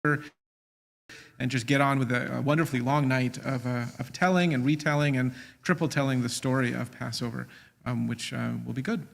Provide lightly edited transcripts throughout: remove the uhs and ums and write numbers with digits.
and just get on with a wonderfully long night of telling and retelling and triple telling the story of Passover, which will be good.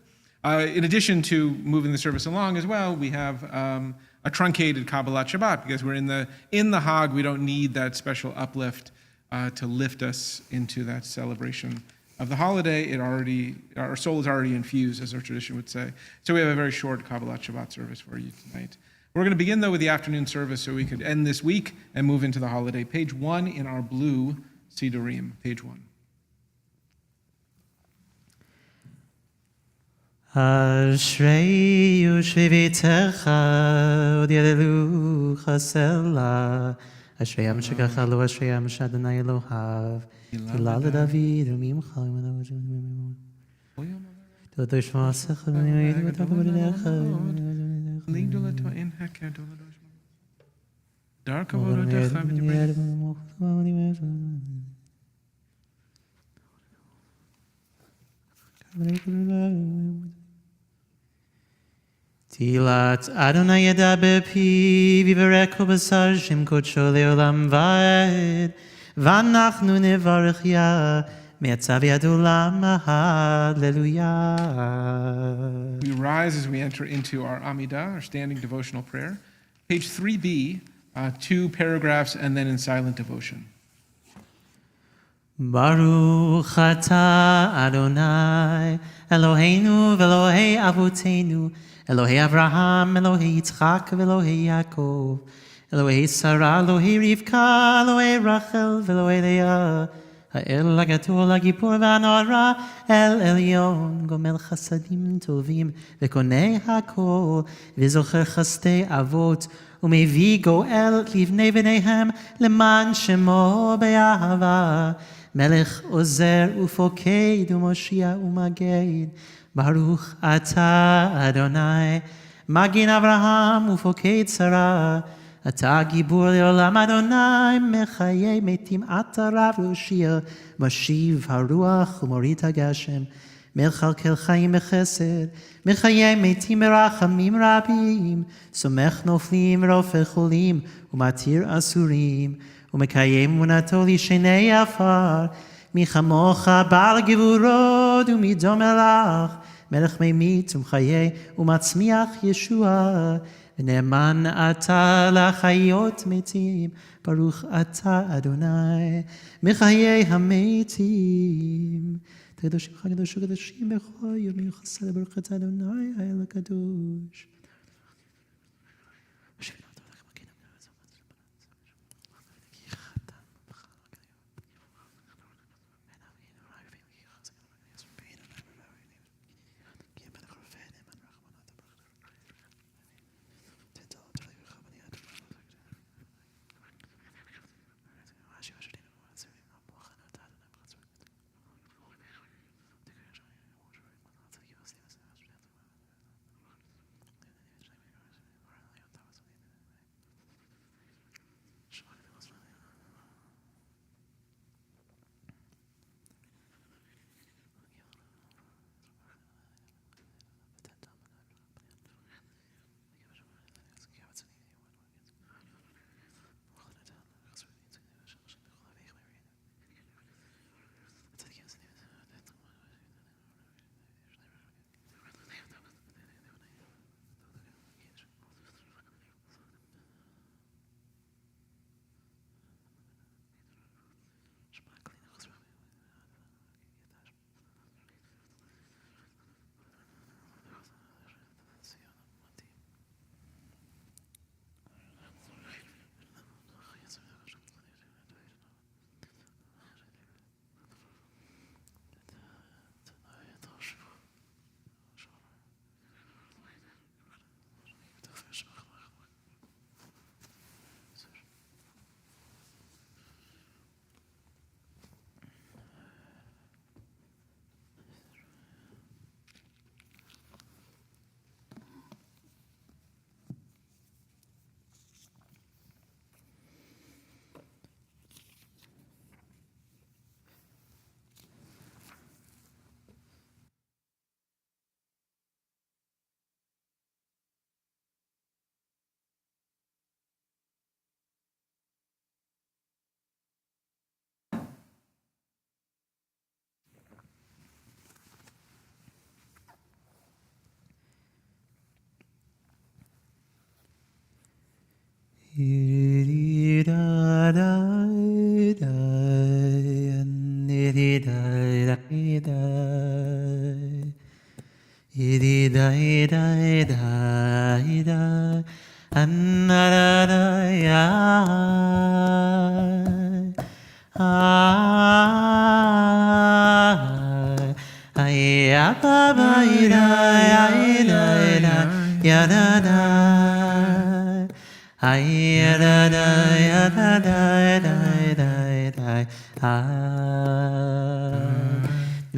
In addition to moving the service along as well, we have a truncated Kabbalat Shabbat, because we're in the Hag. We don't need that special uplift to lift us into that celebration of the holiday. Our soul is already infused, as our tradition would say. So we have a very short Kabbalat Shabbat service for you tonight. We're going to begin, though, with the afternoon service so we could end this week and move into the holiday. Page 1 in our blue Sidurim, page 1. Ashrei Yushvitecha Odielu Chasela Ashrei Am Shekacha Lo Ashrei Am Shadonai Elohav Tilal David Rumimcha Todo Shma Secha Yidu Takabadecha Ligdolato in Haker Doladoshma Darkavodotecha Tilat Adonai Yada Bepi Vivereko Basar Shem Kodsho Leolam Vaed Vanachnu Nevarech Ya Me'atzav Yad Olam Hallelujah. We rise as we enter into our Amidah, our standing devotional prayer. Page 3b, 2 paragraphs, and then in silent devotion. Baruch Atah Adonai Eloheinu v'Elohei Avotenu Elohei Avraham, Elohei Yitzchak, Elohei Yaakov, Elohei Sarah, Elohei Rivka, Elohei Rachel, Elohei Leah, Ha'el Hagadol, Hagibor v'Hanora, El Elyon, Gomel Chasadim Tovim, V'konei Hakol, V'zocher Chastei Avot, Umevi Goel Livnei V'neihem, Leman Shemo Be'ahava, Melech Ozer Ufoked, Umoshia Umaged, Baruch Atah Adonai, Magin Avraham Ufoked Sarah, Atah Gibur Leolam Adonai, Mechayei Metim Atah Rav Yoshia, Mashiv Haruach Umorit HaGashem, Mechalkel Chaim Bechesed, Mechayei Metim Merachamim Rabim, Somech Noflim Rofeh Cholim, Umatir Asurim, Umekayem Munato Lishenei Afar, Michamocha Baal Gevurot Umidom Elach, Melech Meimit Umchayei Umatzmiach Yeshua, V'ne'eman Atah Lachayot Metim, Baruch Atah Adonai, Mechayei HaMetim. Kadoshim Kadoshim Kadoshim B'chol Yom Chesed Baruch Atah Adonai Ha'el HaKadosh.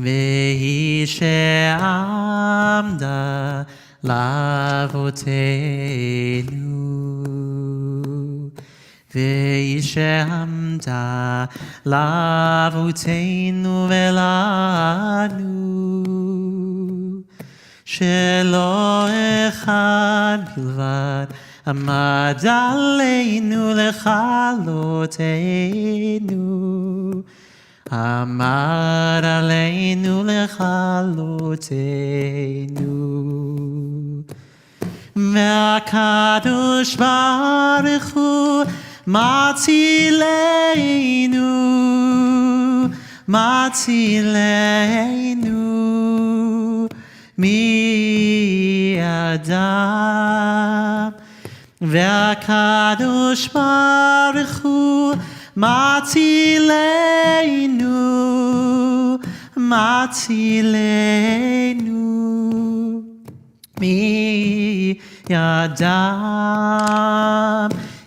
והיא שעמדה לאבותינו, והיא שעמדה לאבותינו ולנו, שלא אחד בלבד עמד עלינו לכלותנו, עמד עלינו לכלותנו. והקדוש ברוך הוא מצילנו, מצילנו מידם. והקדוש ברוך הוא מצילנו, מצילנו מידם.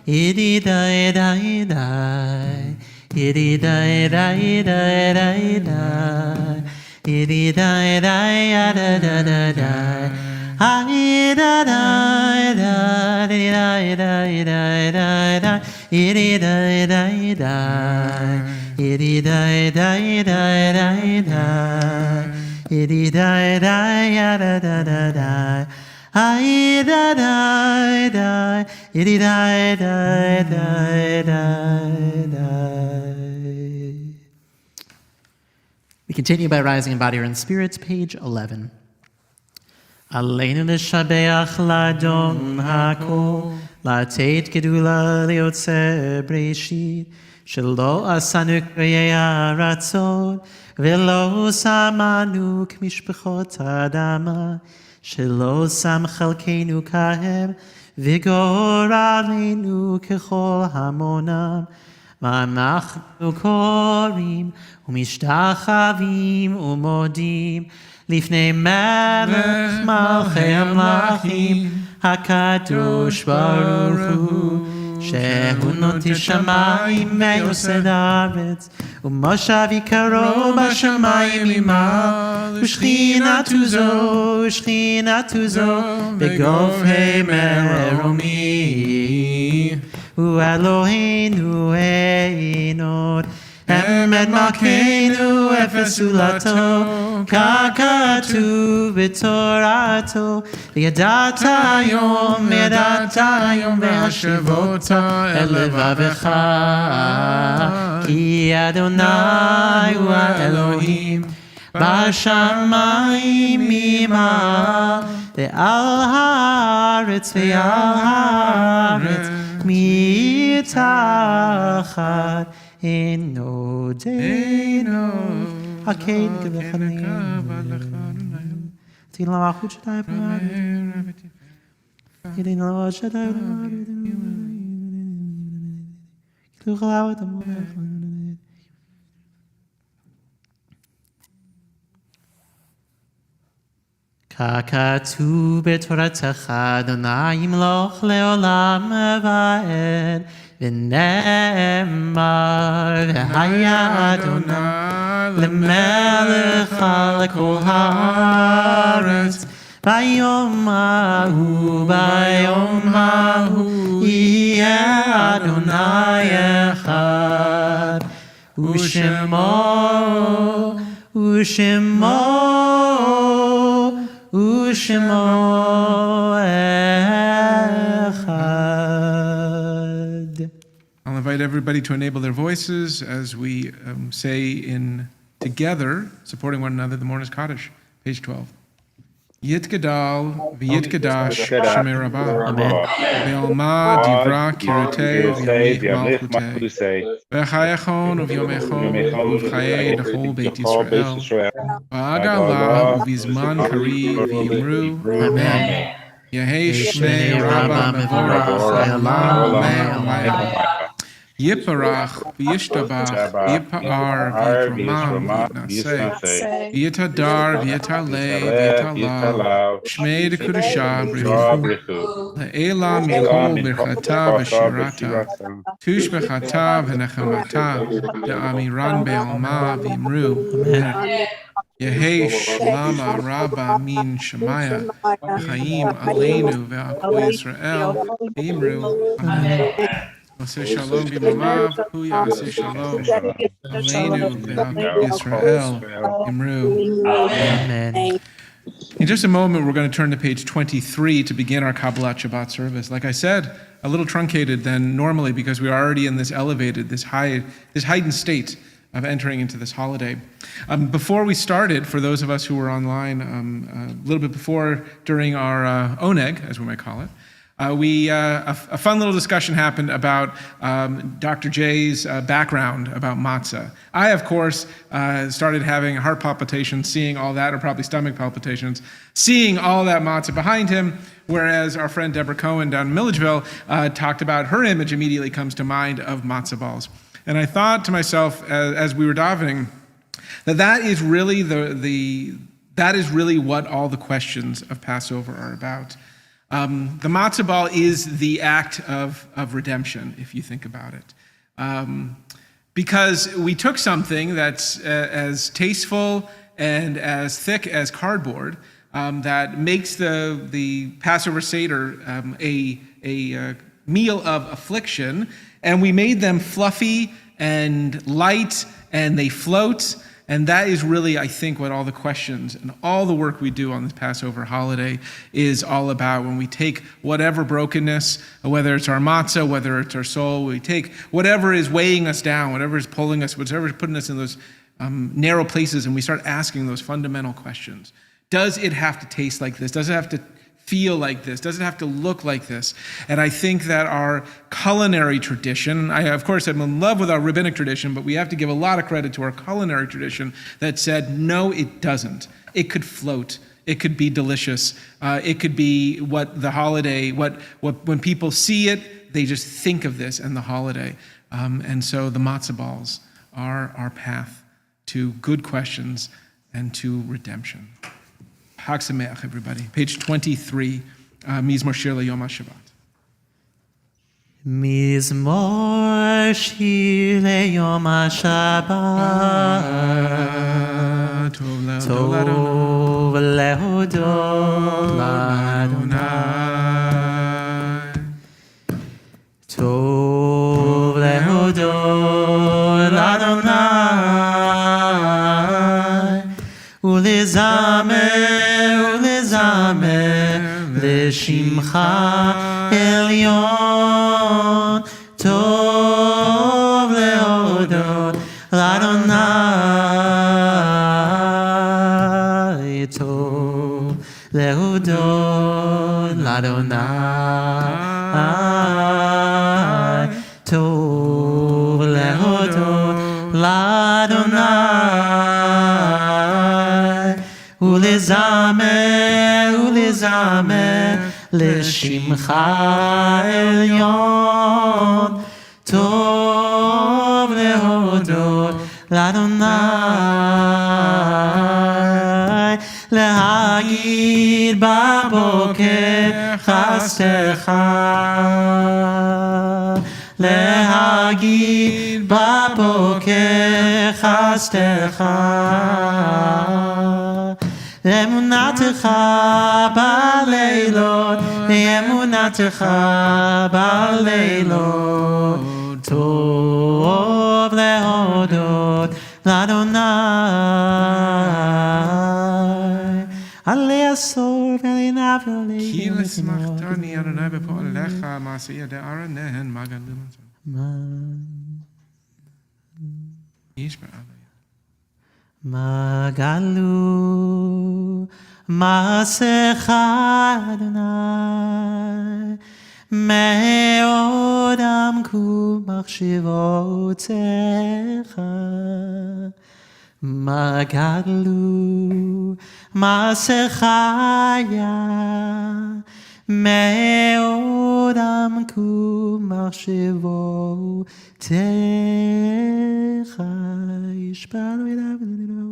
ידידי די די, ידידי די די די די, ידידי די די די די די. Ay da da da da da da da da, iri da da da, iri da da da da da, iri da da da da da da. Ay da da da, iri da da da da da. We continue by rising in body or in spirit, page 11. עלינו לשבח לאדון הכל, לתת גדולה ליוצר בראשית, שלא עשנו קריאי הרצון, ולא שמנו כמשפחות האדמה, שלא שם חלקנו כהם, וגורלנו ככל המונם. ואנחנו קוראים ומשתחווים ומודים לפני מלך מלכי המלכים הקדוש ברוך הוא, שהוא נוטה שמיים ויוסד הארץ, ומושב יקרו בשמיים ממעל, ושכינתו זו בגופי מרומי. הוא אלוהינו אין עוד, אמת מלכנו אפס זולתו, ככתוב בתורתו. וידעת היום והשבות אל לבבך, כי אדוני הוא האלוהים בשמיים ממעל, ועל הארץ מתחת אין עודנו. הקהל כבחנים תהילה למלכות שדי ידינו לעוד שדי כתוב חלאו את המוח. ככתוב בתורתך אדוני ימלוך לעולם ועד, ונאמר והיה אדוני למלך על כל הארץ. ביום ההוא יהיה אדוני אחד, ושמו אחד. I'll invite everybody to enable their voices as we say in together, supporting one another, the Mourner's Kaddish, page 12. Yitgadal v'yitgadash Shemei Rabbah. Amen. Ve'alma divra kirotei v'yamlich malchutei. Ve'chayachon uv'yomechon uv'chayei d'chol Beit Yisrael. V'agala uv'izman kari v'yimru. Amen. Yehei Shmei Rabbah mevorach le'olam le'olam. Yiparach v'yishtabach v'yipa'ar v'yitromam v'yitnaseh v'yitadar v'yitaleh v'yitalav Shmei d'Kudashah b'richu le'ela mikol birchata v'shirata tush b'chata v'nechamata de'amiran be'alma v'imru Amen. Yehei shlama rabba min shemaya v'chaim aleinu ve'akol Yisrael v'imru Amen. Aseh shalom b'mamav, hu yaseh shalom aleinu ve'al Yisrael imru. Amen. In just a moment, we're going to turn to page 23 to begin our Kabbalat Shabbat service. Like I said, a little truncated than normally because we are already in this elevated, this heightened state of entering into this holiday. Before we started, for those of us who were online a little bit before, during our oneg, as we might call it, a fun little discussion happened about Dr. J's background about matzah. I, of course, started having heart palpitations, seeing all that, or probably stomach palpitations, seeing all that matzah behind him, whereas our friend Deborah Cohen down in Milledgeville talked about, her image immediately comes to mind of matzah balls. And I thought to myself, as we were davening, that is really that is really what all the questions of Passover are about. The matzah ball is the act of redemption, if you think about it. Because we took something that's as tasteful and as thick as cardboard that makes the Passover Seder a meal of affliction, and we made them fluffy and light, and they float. And that is really, I think, what all the questions and all the work we do on this Passover holiday is all about. When we take whatever brokenness, whether it's our matzah, whether it's our soul, we take whatever is weighing us down, whatever is pulling us, whatever is putting us in those narrow places, and we start asking those fundamental questions. Does it have to taste like this? Does it have to feel like this? Does it have to look like this? And I think that our culinary tradition, of course, I'm in love with our rabbinic tradition, but we have to give a lot of credit to our culinary tradition that said, no, it doesn't. It could float. It could be delicious. It could be what the holiday, what when people see it, they just think of this and the holiday. And so the matzah balls are our path to good questions and to redemption. Hag Sameach, everybody. Page 23, Mizmor Shir LeYom HaShabbat. Mizmor Shir LeYom HaShabbat. Tov lehodot l'Adonai. Tov lehodot l'Adonai. Ulezamer לשמחה עליון, טוב להודות לאדוני, טוב להודות לאדוני, טוב להודות לאדוני, ולזמר לשמך עליון, טוב להודות לאדוני, להגיד בבוקר חסדך, להגיד בבוקר חסדך, אמונתך בלילות, אמונתך בלילות, טוב להודות לאדוני, עלי עשור ולעיניו כי לשמחתני אדוני בפועליך, מעשה ידע נהן מגן איש בעלי. מגלות מעשיך אדוני מאוד עמקו מחשבותיך מה גדלו מעשיך מאוד עמקו מחשבותיך ישפע לו ידיו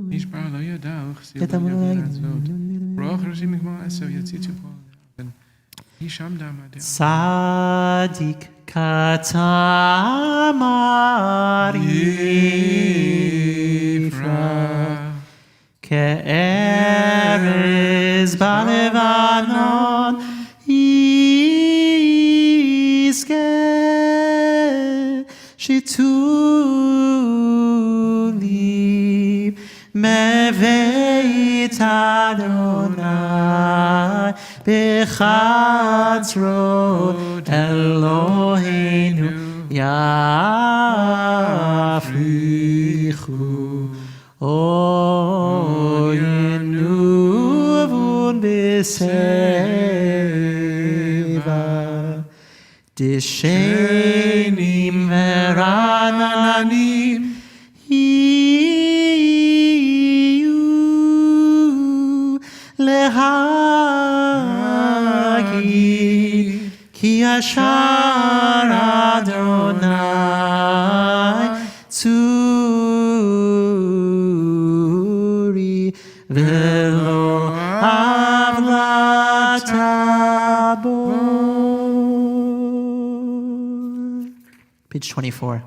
נשבע לא ידע וכסיל לא יבין הזאת. רוח ראשים מגמר עשר יציצו פה. ישם דם הדעה. צדיק כתמר יפרח כארז בלבנון יזכה שתולים מבית אדוני בחצרות אלוהינו יפריחו אוי ינובון בשיבה דשנים ורעננים יהיו להגיד כי ישר אדוני צורי ולא עוולת בו. Page 24.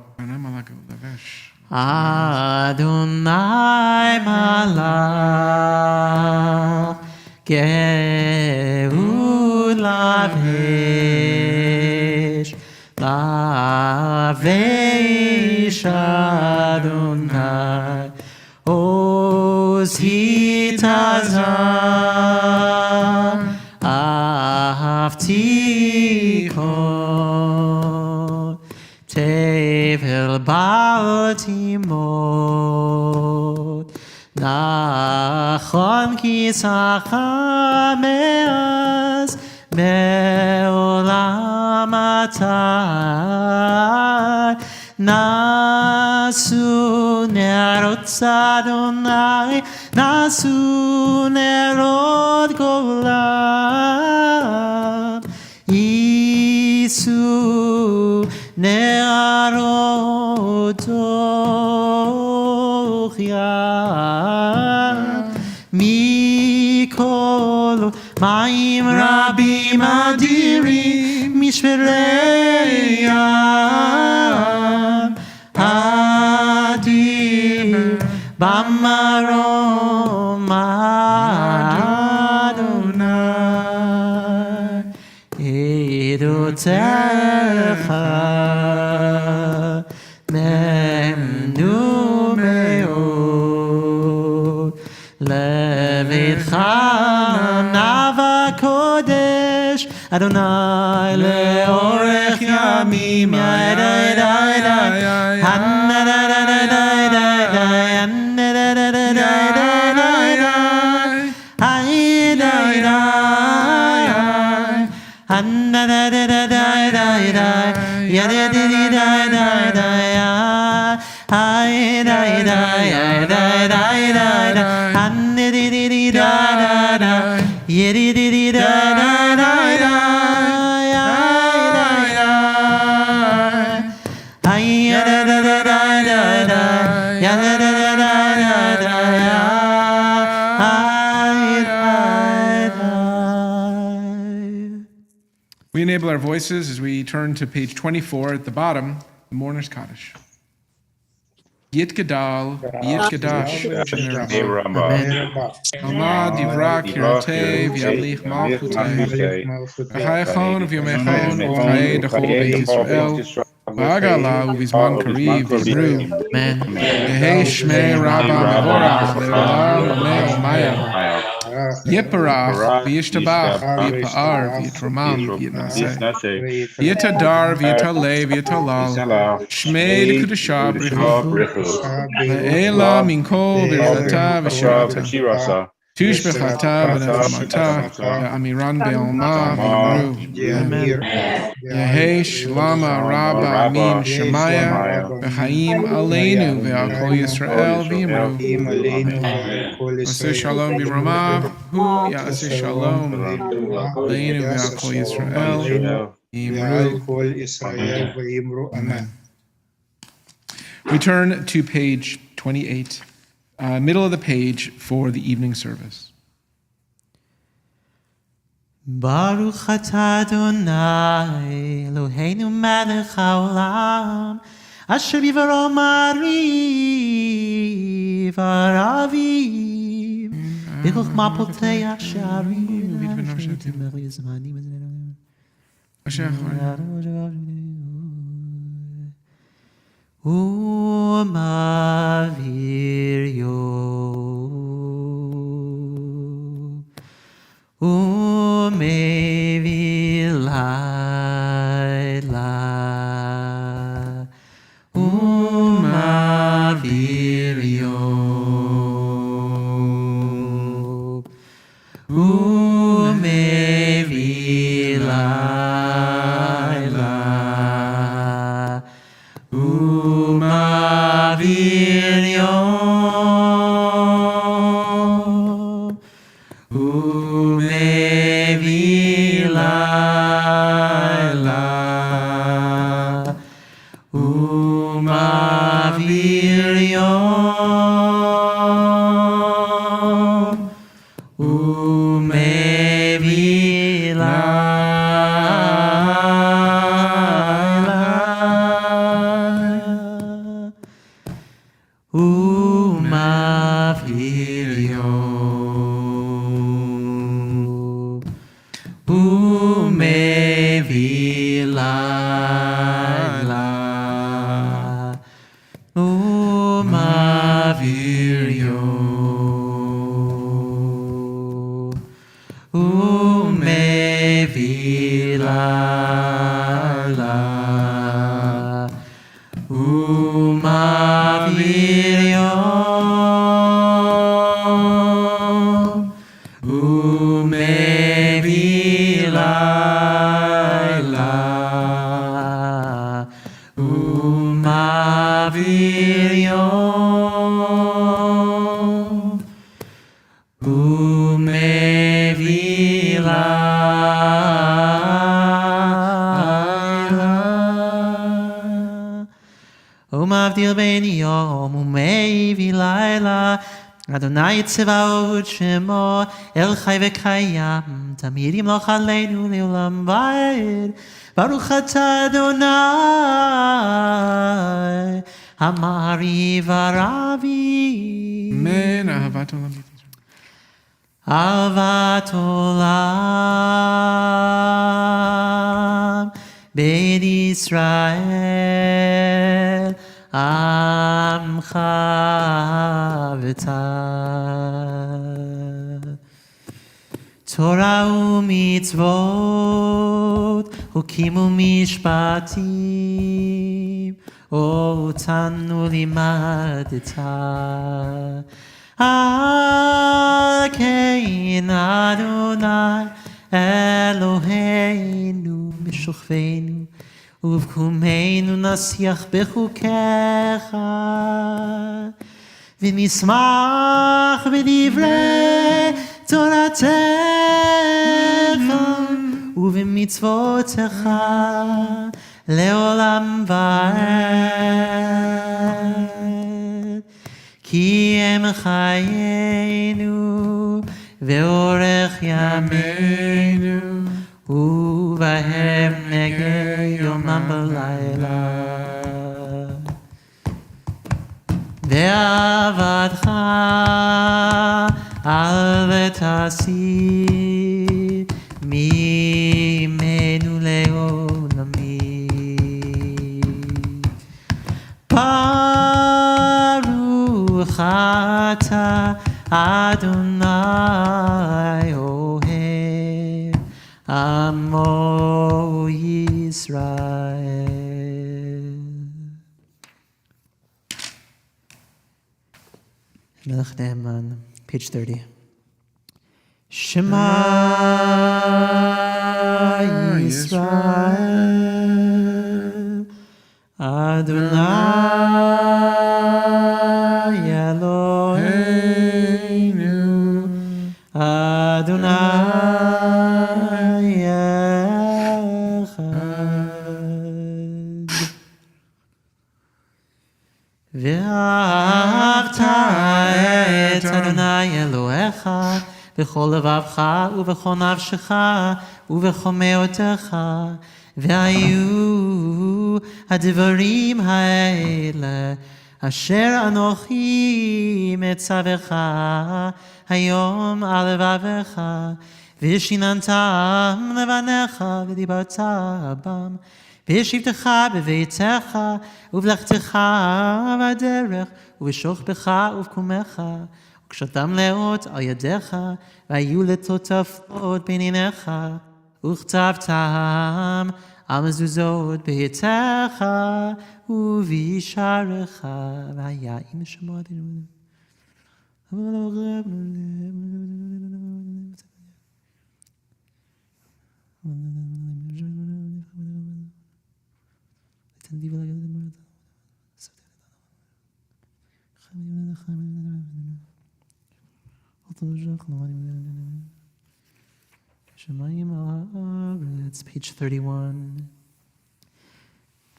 Adonai malach gehud lavesh lavesh Adonai oz hitazar ahavtikon tevel baltimot nachon kisacha me'az me'olam atah nasu nerot Adonai nasu nerot golam Yisu ne'arot ochya mikol מים רבים אדירים משפרי ים אדיר במרום אדוני עדותיך נאמנו מאוד לביתך נאווה קודש אדוני לאורך ימים We enable our voices as we turn to page 24 at the bottom, the Mourner's Kaddish. Yit Gadal, Yit Gadash, Alma Divra Kirate, V'Yamlich Malchutei, V'Hayachon V'Yomechon, V'Chaye Dachol Beit Yisrael, V'Agala U'Vizman Kariv V'Yimru, Yehei Shmei Rabba Mevorach, Le'olam Amei Omaya, Yiparach, V'Yishtabach, V'Yipa'ar, V'Yitromam, V'Yitnaseh, V'Yitadar, V'Yitaleh, V'Yitalal, Shmei D'Kudashah Brichu, Le'ela Min Kol B'Rizata V'Shirata, Tush b'chata v'nechmata, ve'amiran be'alma v'yimru. Yehesh lama rabba min shemaya, v'chaim aleinu ve'al Yisrael v'yimru. Aseh shalom b'romav, hu ya'aseh shalom aleinu ve'al Yisrael v'yimru. Amen. We turn to page 28, middle of the page for the evening service. Baruch atah Adonai Eloheinu melech haolam asher bivaro mariv aravim b'chokhmah poteach sha'arim v'meri zmanim u'mavir yom u'mevi layla u'mavir yom u'mevi layla u'mavir yom u'mevi layla u'mavir yom u'mevi layla u'mavir yom u'mevi layla u'mavir yom u'mevi layla u'mavir yom u'mevi layla u'mavir yom u'mevi layla u'mavdil ben yom u'mevi layla Adonai Tzevaot Shemo El Chai V'Kayam Tamid Yimloch Aleinu Le'olam Va'ed Baruch Atah Adonai Hamariv Aravi Amen. Ahavat olam. Avat Olam Ben Yisrael Amcha v'tah Torah u'mitzvot Hukim u'mishpatim Otanu limadeta Al kein Adonai Eloheinu Mishuchveinu ובקומנו נשיח בחוקיך ונשמח בדברי תורתך ובמצוותיך לעולם ועד כי הם חיינו ואורך ימינו ובהם נגע יומם בלילה ועבדך אל ותסיר ממנו לעולמי ברוך אתה אדוני אוהב עמו ישראל. מלך נאמן, page 30. Shema Yisrael Adonai Eloheinu Adonai Echad ואהבת את אדוני אלוהיך בכל לבבך ובכל נפשך ובכל מאודך והיו הדברים האלה אשר אנוכי מצווך היום על לבביך ושיננתם לבניך ודיברת בם בשבתך בביתך ובלכתך בדרך ובשוכבך ובקומך וקשתם לאות על ידיך והיו לטוטפות בין עיניך וכתבתם על מזוזות ביתך ובשעריך והיה אם שמוע It's page 31.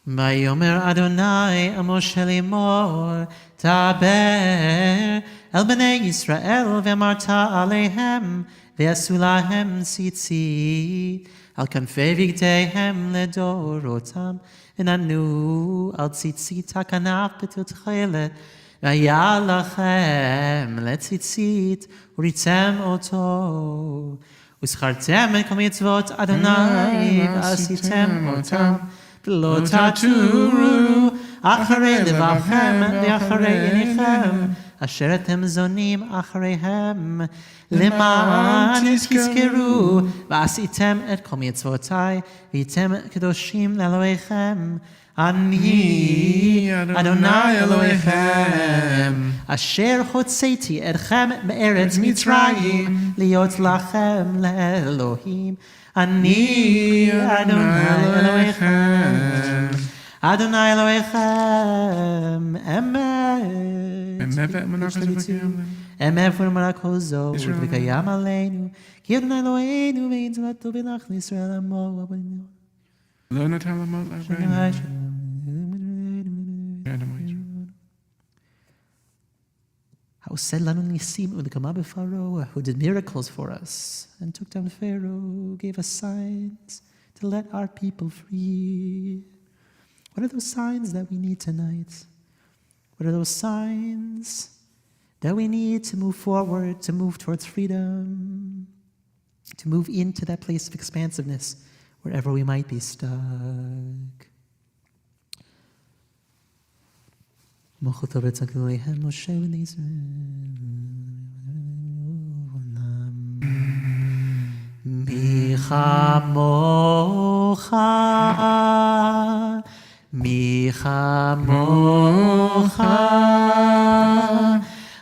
ויאמר אדוני אל משה לאמור דבר אל בני ישראל ואמרת עליהם ועשו להם ציצית על כנפי בגדיהם לדורותם ונענו על ציצית הכנף בתתחלת והיה לכם לציצית וריצם אותו וזכרתם את כל מצוות אדוני ועשיתם אותם ולא תטורו אחרי לבבכם ואחרי עיניכם אשר אתם זונים אחריהם למען תזכרו ועשיתם את כל מצוותיי והייתם קדושים לאלוהיכם אני אדוני אלוהיכם אשר הוצאתי אתכם מארץ מצרים להיות לכם לאלוהים אני אדוני אלוהיכם אדוני אלוהיכם אמת ונאמרה כל זאת וקיים עלינו כי אדוני אלוהינו ואין זולתו בלך לישראל עמו לא נטל למות לעברנו. How said lanu nisim u'nekama b'Pharaoh, who did miracles for us and took down Pharaoh, gave us signs to let our people free. What are those signs that we need tonight? What are those signs that we need to move forward, to move towards freedom, to move into that place of expansiveness wherever we might be stuck? Moshe Micha mocha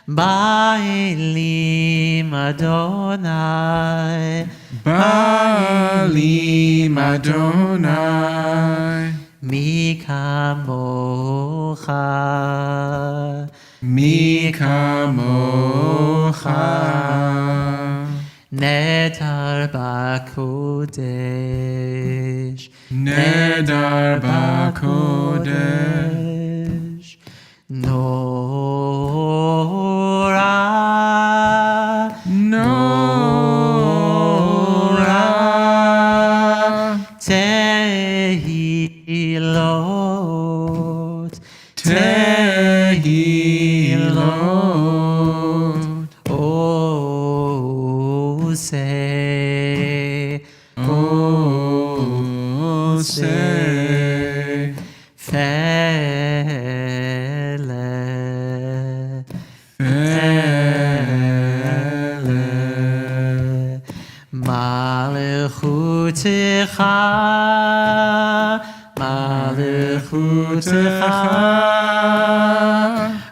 Ba'elim Adonai Ba'alim Adonai Mi kamocha Nedar b'kodesh Nora Tehilot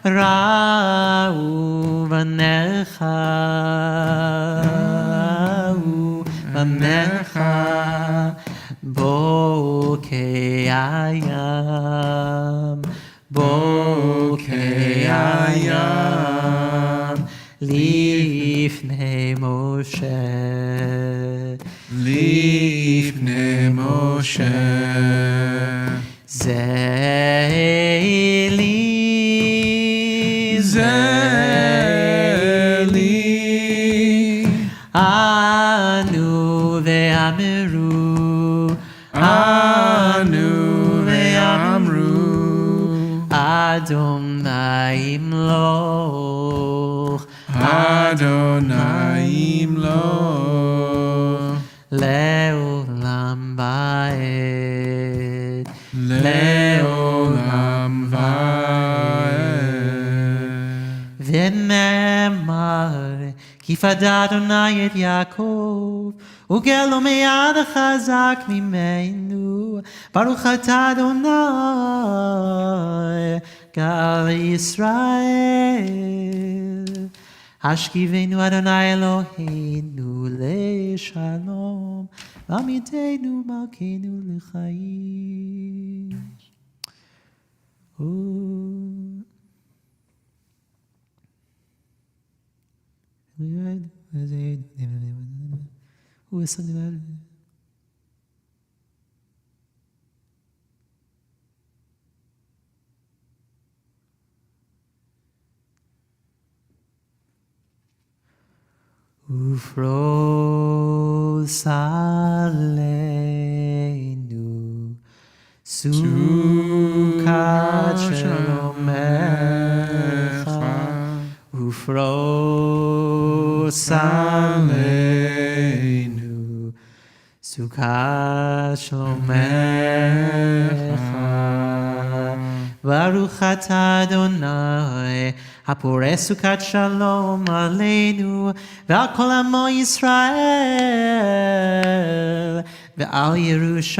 Ra'u v'necha ayam, bokeh ayam, lifnei Moshe. Lifnei Moshe. Zeli, Zeli. Anu ve'amiru, Anu ve'amru. Adonai imloch, Adonai imloch. le'olam va'ed, Le'olam va'ed. ונאמר, כי פדה אדוני את יעקב, וגלו מיד החזק ממנו, ברוך אתה אדוני, גאל ישראל. השכיבנו אדוני אלוהינו לשלום, ועמידנו מלכנו לחיים. Ufros aleinu sukat shalomecha. Ufros aleinu sukat shalomecha. Baruch atah Adonai הפורש סוכת שלום עלינו ועל כל עמו ישראל ועל ירושלים.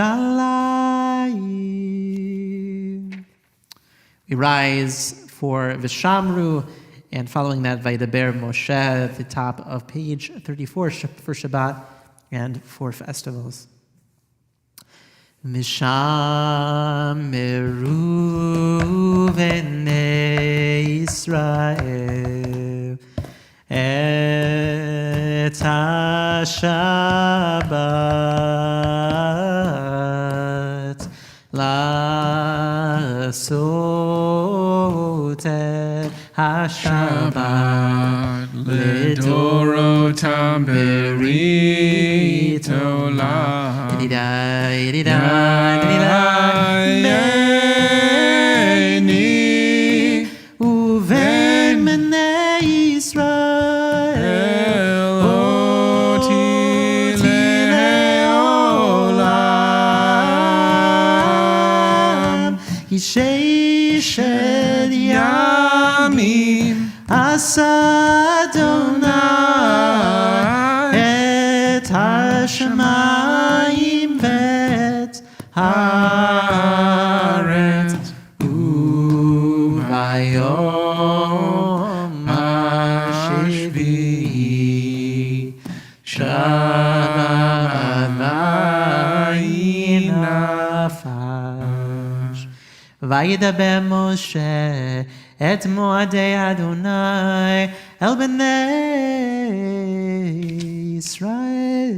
We rise for Vishamru and following that Vaydaber Moshe at the top of page 34 for Shabbat and for festivals. Vishameru v'nei Yisrael et ha-Shabbat la'asot et ha-Shabbat לדורותם ברית עולם. ביני ובין בני ישראל אותי לעולם. ששת ימים עשה אדוני את השמיים ואת הארץ, וביום השביעי שבת וינפש. וידבר משה את מועדי אדוני אל בני ישראל.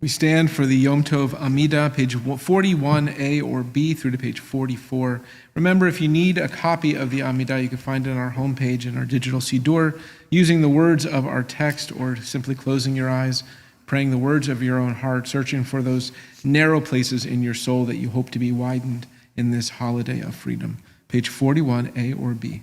We stand for the Yom Tov Amida, page 41A or B through to page 44. Remember, if you need a copy of the Amida, you can find it on our homepage in our digital Siddur, using the words of our text or simply closing your eyes, praying the words of your own heart, searching for those narrow places in your soul that you hope to be widened in this holiday of freedom. Page 41A or B.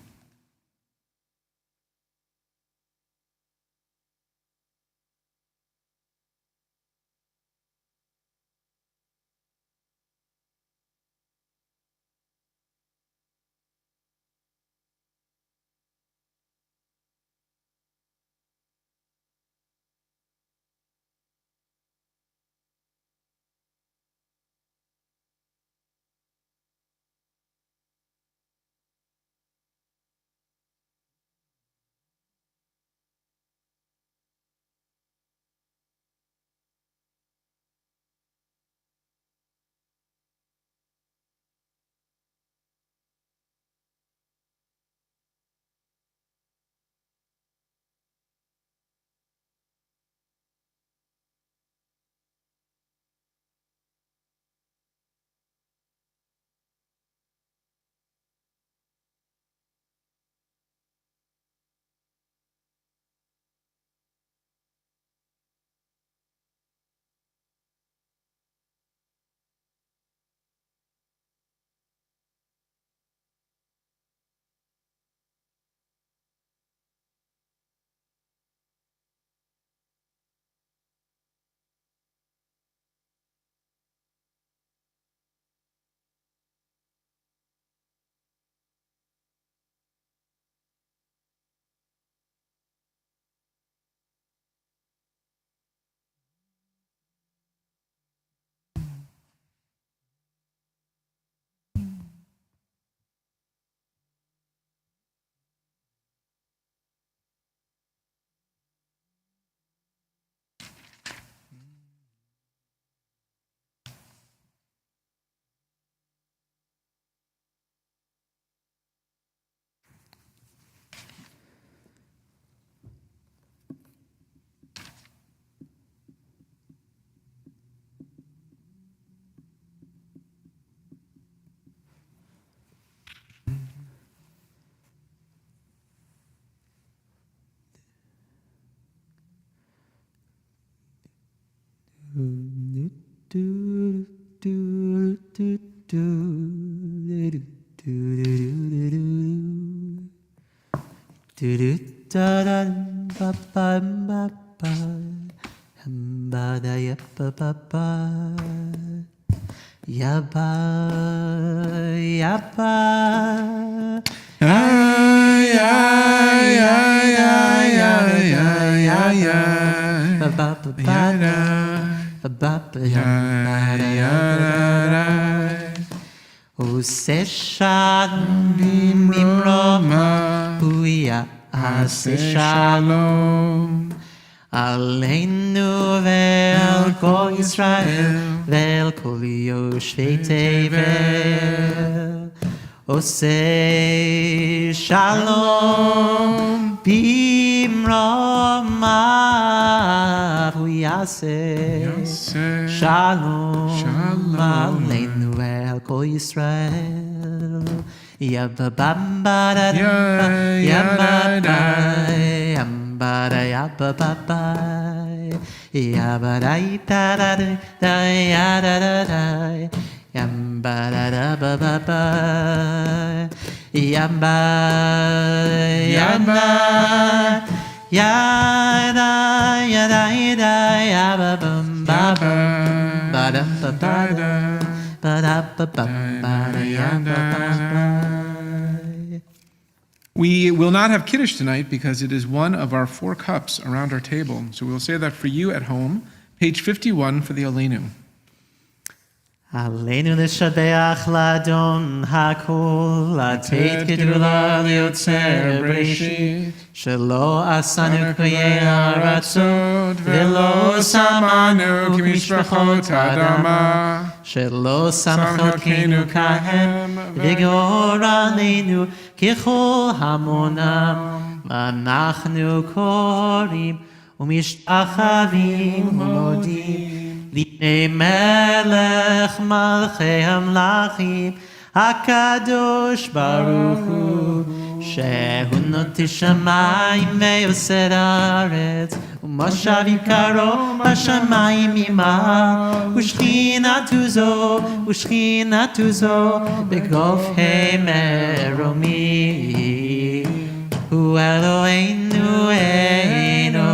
do do do do do do do da da ba ba ba ba ba da ya ba ba ba ya ba ya ba Ay, ay, ay, ay, ay, ay, ay, ay. ba ba ba ba ba ba Ose shalom bimroma huya ase shalom Aleinu ve'al kol Yisrael ve'al kol yoshvei tevel Ose shalom bimroma huya ase shalom Aleinu ve'al kol Yisrael Ya ba ba ba da ya ba ba ba da ya ba ba ba ya ba da da da da ya da da da ya ba da da ba ba ba ya ba ya ba ya da ya da ya ba ba ba ba da ba ba ba da ba ba ba da ya ba ba. We will not have Kiddush tonight because it is one of our 4 cups around our table. So we'll say that for you at home, page 51 for the Aleinu. Aleinu l'shabeach l'adon hakol l'ateit gedula liotzer breshit shelo asanu k'yei haratzot velo samanu k'mishpachot adama shelo samchotkeinu kahem v'gor aleinu k'chol hamonam v'anachnu korim u'mishtachavim u'modim Lifnei melech malchei hamlachim HaKadosh Baruch Hu Shehu noti shamayim ve'yosed haaretz U'moshavim karo b'shamayim imav U'shchinatu zo B'gofhei meromim Hu Eloheinu Eino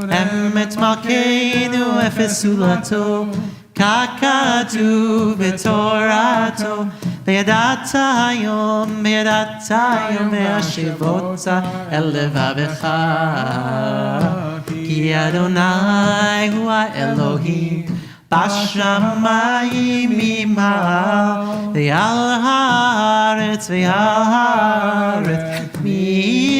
Emet Malkeinu Efesulato Kakatu V'Torato Ve'yadata Hayom Ve'ashivota El Levavecha Ki Adonai Hu Elohim Bashamayim Imal Ve'al Haaretz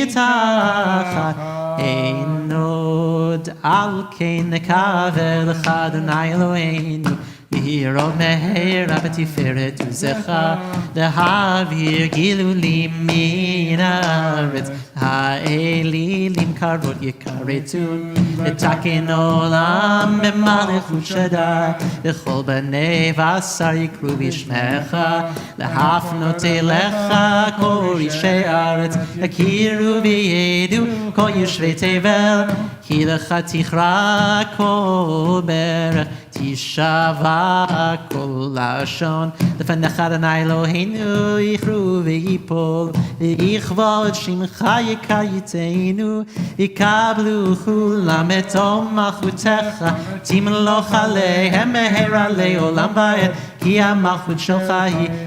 Mitachat Einod Al Kein Nekavel Adonai Eloheinu V'hirov meher V'tiferet Uzecha Lehavir Gilulim Min Haaretz Ha'elilim Karvot Yikaretun V'taken Olam B'malechut Shaddai V'chol b'nei V'asar Yikru B'shmecha L'hafnot Elecha Kol Yishei Haaretz Yakiru v'yedu Kol Yoshvei Tevel Ki lecha tichra Kol berech Tishava Kol lashon L'fanecha Adonai Eloheinu Yichru v'yipol V'ichvod Shimcha Yikayiteinu Yikablu Chulam Etom Malchutecha Timloch Aleihem Meher Alei Olam Va'ed Ki HaMalchut Shelcha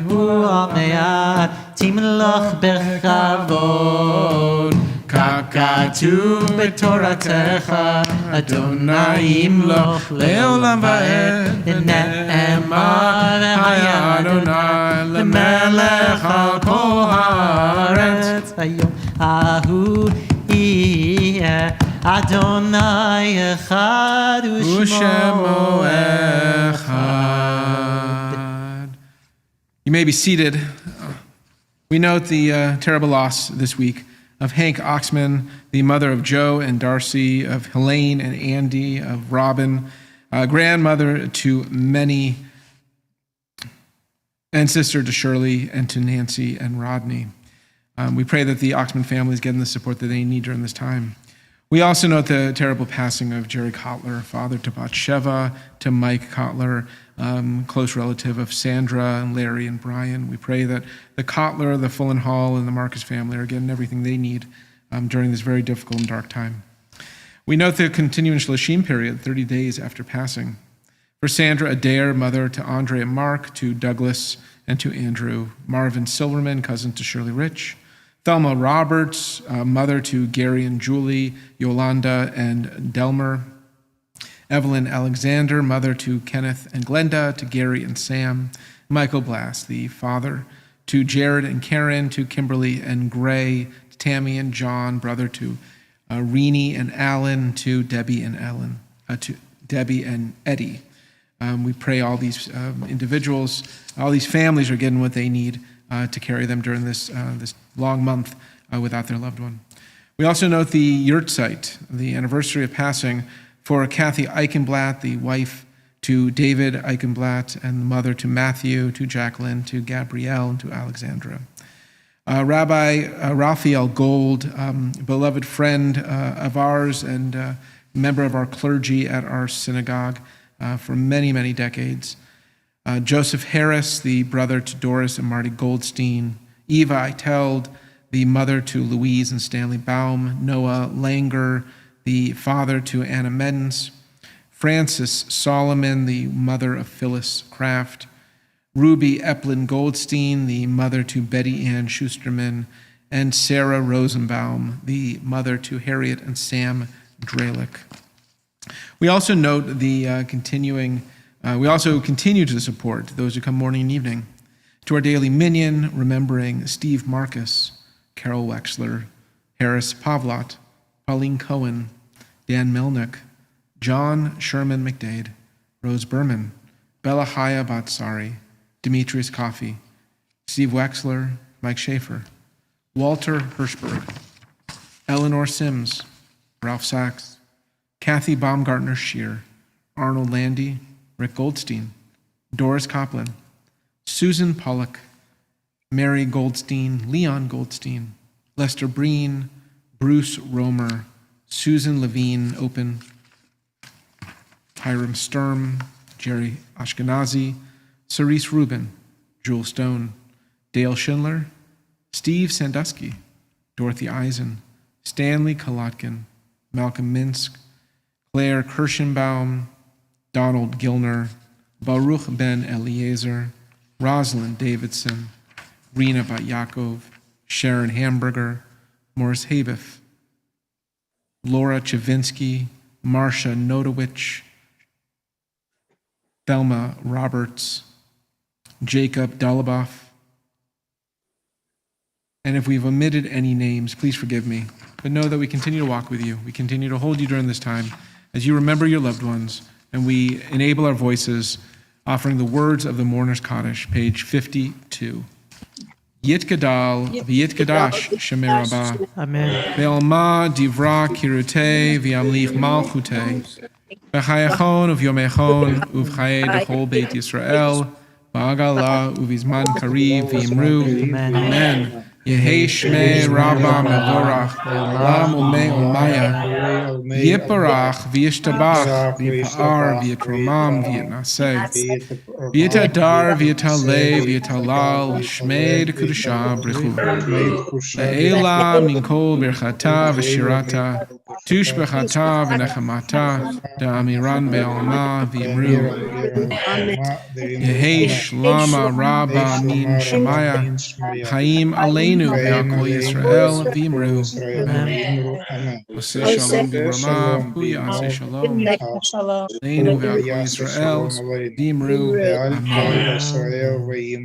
Hu Amead Timloch B'chavod Kakatu B'Toratecha Adonai Imloch Le'olam Va'ed Ne'emar Haya Adonai Le'melech Al Kol Haaretz Hayom Ahu Yeh Adonai Echad U'Shemo Echad. You may be seated. We note the terrible loss this week of Hank Oxman, the mother of Joe and Darcy, of Helene and Andy, of Robin, grandmother to many, and sister to Shirley and to Nancy and Rodney. We pray that the Oxman family is getting the support that they need during this time. We also note the terrible passing of Jerry Kotler, father to Batsheva, to Mike Kotler, close relative of Sandra and Larry and Brian. We pray that the Kotler, the Fullen Hall, and the Marcus family are getting everything they need during this very difficult and dark time. We note the continuing Shlashim period, 30 days after passing. For Sandra Adair, mother to Andre and Mark, to Douglas and to Andrew. Marvin Silverman, cousin to Shirley Rich. Thelma Roberts, mother to Gary and Julie, Yolanda and Delmer. Evelyn Alexander, mother to Kenneth and Glenda, to Gary and Sam. Michael Blass, the father, to Jared and Karen, to Kimberly and Gray, to Tammy and John, brother to Renee and Alan, to Debbie and Eddie. We pray all these individuals, all these families are getting what they need to carry them during this long month without their loved one. We also note the yurtzeit, the anniversary of passing, for Kathy Eichenblatt, the wife to David Eichenblatt, and the mother to Matthew, to Jacqueline, to Gabrielle, and to Alexandra. Rabbi Raphael Gold, beloved friend of ours and member of our clergy at our synagogue for many, many decades. Joseph Harris, the brother to Doris and Marty Goldstein. Eva Eiteld, the mother to Louise and Stanley Baum. Noah Langer, the father to Anna Meddens. Frances Solomon, the mother of Phyllis Kraft. Ruby Eplin Goldstein, the mother to Betty Ann Schusterman. And Sarah Rosenbaum, the mother to Harriet and Sam Dralick. We also note the we also continue to support those who come morning and evening. To our daily minyan, remembering Steve Marcus, Carol Wexler, Harris Pavlot, Pauline Cohen, Dan Melnick, John Sherman McDade, Rose Berman, Bella Haya Batsari, Demetrius Coffey, Steve Wexler, Mike Schaefer, Walter Hirschberg, Eleanor Sims, Ralph Sachs, Kathy Baumgartner Scheer, Arnold Landy, Rick Goldstein, Doris Coplin, Susan Pollock, Mary Goldstein, Leon Goldstein, Lester Breen, Bruce Romer, Susan Levine Open, Hiram Sturm, Jerry Ashkenazi, Cerise Rubin, Jewel Stone, Dale Schindler, Steve Sandusky, Dorothy Eisen, Stanley Kolotkin, Malcolm Minsk, Claire Kirschenbaum, Donald Gilner, Baruch Ben Eliezer, Rosalind Davidson, Rena Bat Yaakov, Sharon Hamburger, Morris Habiff, Laura Chavinsky, Marcia Nodowich, Thelma Roberts, Jacob Dalaboff. And if we've omitted any names, please forgive me. But know that we continue to walk with you. We continue to hold you during this time as you remember your loved ones, and we enable our voices offering the words of the Mourner's Kaddish, page 52. Yit Gadal, V'yit Kadash, Shemer Rabah. Amen. Ve'alma divra kirute, v'yamlich malchute. V'chayachon uv'yomechon, uv'chaye dechol Beit Yisrael. V'agala uv'izman kariv v'imru. Amen. Yehi Shmei Rabba Mevorach, Lam Umei Umaya, V'yiparach, V'yishtabach, V'yipa'ar, V'yitromam, V'yitnaseh, V'yitadar, V'yitaleh, V'yitalal, Shmei D'Kudusha, B'rechu, Le'ela Minkol Birchata, V'shirata, Tush B'chata, V'nechamata, Da'amiran Be'alma, V'yimru, Yehi Shlama Rabba Min Shemaya, Chaim Aleinu Ve'akol Yisrael V'imru. Amen. Oseh Shalom V'Rama, V'yaseh Shalom. Aleinu Ve'akol Yisrael V'imru. Amen.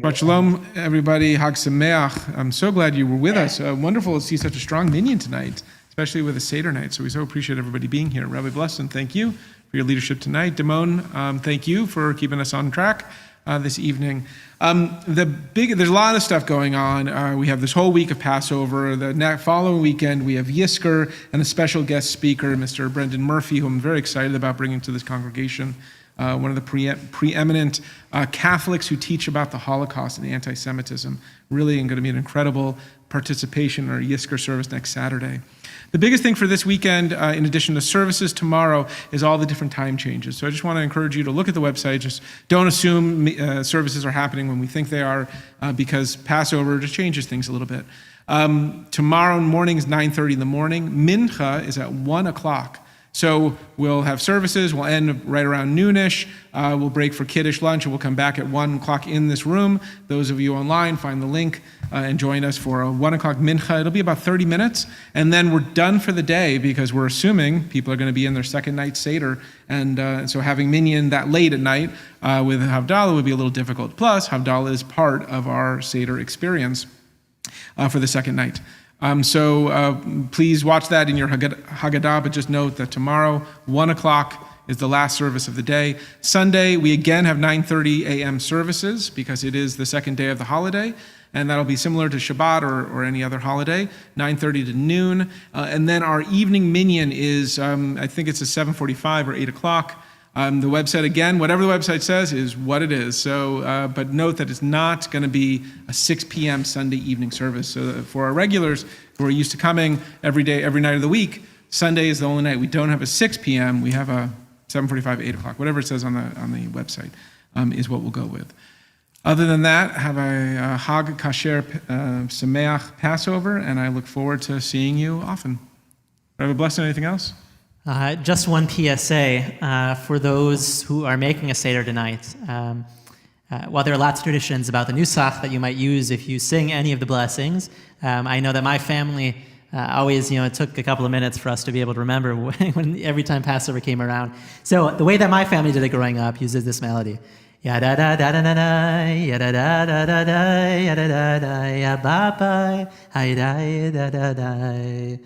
Shabbat Shalom, everybody. Hag Sameach. I'm so glad you were with us. Wonderful to see such a strong minyan tonight, especially with a Seder night. So we so appreciate everybody being here. Rabbi Blesson, thank you for your leadership tonight. Damon, thank you for keeping us on track this evening. There's a lot of stuff going on. We have this whole week of Passover. The following weekend, we have Yisker and a special guest speaker, Mr. Brendan Murphy, who I'm very excited about bringing to this congregation. one of the preeminent Catholics who teach about the Holocaust and anti-Semitism. Really going to be an incredible participation in our Yizkor service next Saturday. The biggest thing for this weekend, in addition to services tomorrow, is all the different time changes. So I just want to encourage you to look at the website. Just don't assume services are happening when we think they are, because Passover just changes things a little bit. Tomorrow morning is 9:30 in the morning. Mincha is at 1 o'clock. So we'll have services. We'll end right around noonish. We'll break for Kiddush lunch, and we'll come back at 1 o'clock in this room. Those of you online, find the link and join us for a 1 o'clock mincha. It'll be about 30 minutes, and then we're done for the day because we're assuming people are going to be in their second night Seder, and so having minyan that late at night with Havdalah would be a little difficult. Plus, Havdalah is part of our Seder experience for the second night. So please watch that in your Haggadah, but just note that tomorrow, 1 o'clock is the last service of the day. Sunday, we again have 9:30 a.m. services because it is the second day of the holiday, and that'll be similar to Shabbat or any other holiday, 9:30 to noon. And then our evening minyan is, I think it's a 7:45 or 8 o'clock. The website, again, whatever the website says is what it is. So, but note that it's not going to be a 6 p.m. Sunday evening service. So for our regulars who are used to coming every day, every night of the week, Sunday is the only night we don't have a 6 p.m. We have a 7:45, 8 o'clock, whatever it says on the website is what we'll go with. Other than that, have a Hag Kasher Sameach Passover, and I look forward to seeing you often. Have a blessing. Anything else? Just one PSA for those who are making a Seder tonight. While there are lots of traditions about the Nusach that you might use if you sing any of the blessings, I know that my family always, it took a couple of minutes for us to be able to remember when every time Passover came around. So the way that my family did it growing up uses this melody. Yada da da da da da, yada da da da da, yada da da, ya ba ba, hi da da da.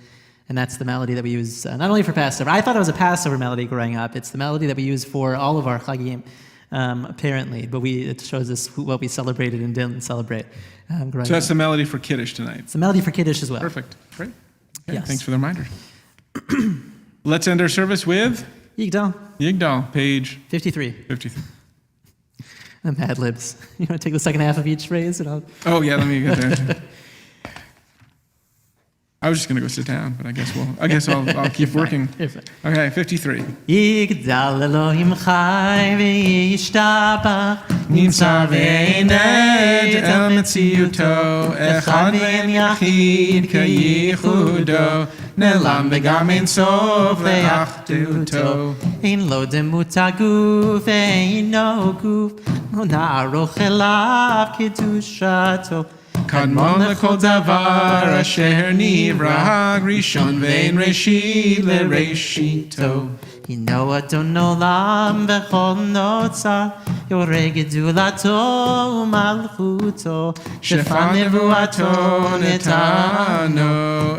And that's the melody that we use not only for Passover. I thought it was a Passover melody growing up. It's the melody that we use for all of our Chagim, apparently. But it shows us what we celebrated and didn't celebrate growing up. So that's the melody for Kiddush tonight. It's the melody for Kiddush as well. Perfect. Great. Okay, Yes. Thanks for the reminder. Let's end our service with Yigdal, Yigdal, page 53. 53. And Mad Libs. You want to take the second half of each phrase? And I'll... Oh, yeah, let me get there. I was just going to go sit down, but I guess I'll keep working. Okay, 53. Yigdal Elohim Chai v'yishtabach Nimsa v'eined el metziuto echad ve'en yachid k'yichudo nelam v'gam ein sof le'achduto Ein lo demut haguf ve'eino guf lo na'aroch elav kedushato קדמון לכל דבר אשר נברא ראשון ואין ראשית לראשיתו. הינו אדון עולם וכל נוצר יורה גדולתו ומלכותו שפע נבואתו נתנו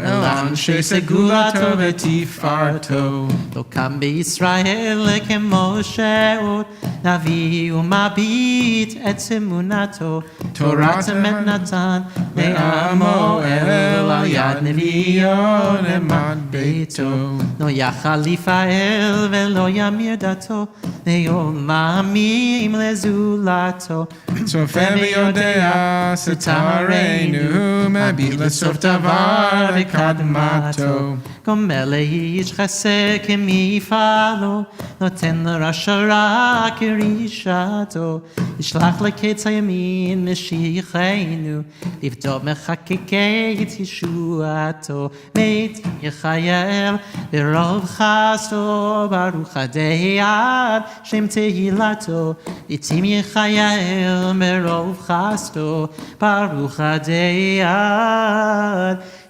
אל אנשי סגולתו ותפארתו. לא קם בישראל כמו שאול נביא ומביט את אמונתו תורת אמת נתן לעמו אל על יד נביאו נאמן ביתו לא יחליף האל ולא ימיר דתו לעולמים לזולתו צופה ויודע סתרנו מביט לסוף דבר וקדמתו גומל לאיש חסד כמפעלו נותן לרשע רע כרישתו ישלח לקץ הימין משיחנו לבדוק מחקקי את ישועתו מת יחייל ברוב חסדו ברוך הדיין שם תהילתו לעתים יחייל ברוב חסדו ברוך הדיין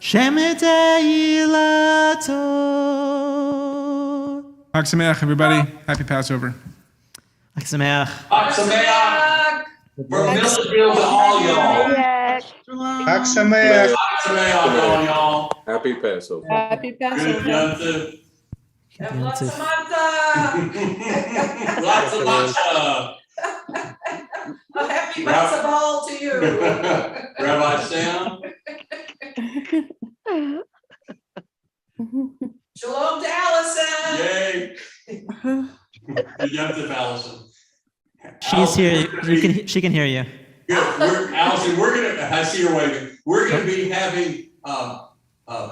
שם תהילתו. Chag Sameach, everybody. Happy Passover. Chag Sameach. Chag Sameach from Millersville to all y'all. Chag Sameach. Chag Sameach all y'all. Happy Passover. Happy Good Passover. Yontif. Have lots of matzah. Lots of matcha. A happy matzah ball to you. Rabbi Sam. Shalom to Allison. Yay. Yom Allison. She's here. Allison, She can hear you. Good. Allison, I see her waving. We're gonna be having,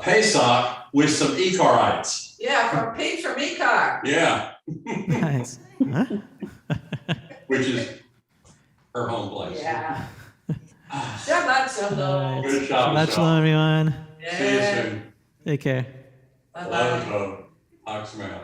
Pesach with some Ecarites. Yeah, from Pete from E-Car. Yeah, Nice. Huh? which is her home place. Yeah. Shabbat shalom. Good job, Shabbat shalom, everyone. See you soon. Take care. Bye-bye. Love, Hawks Mouth.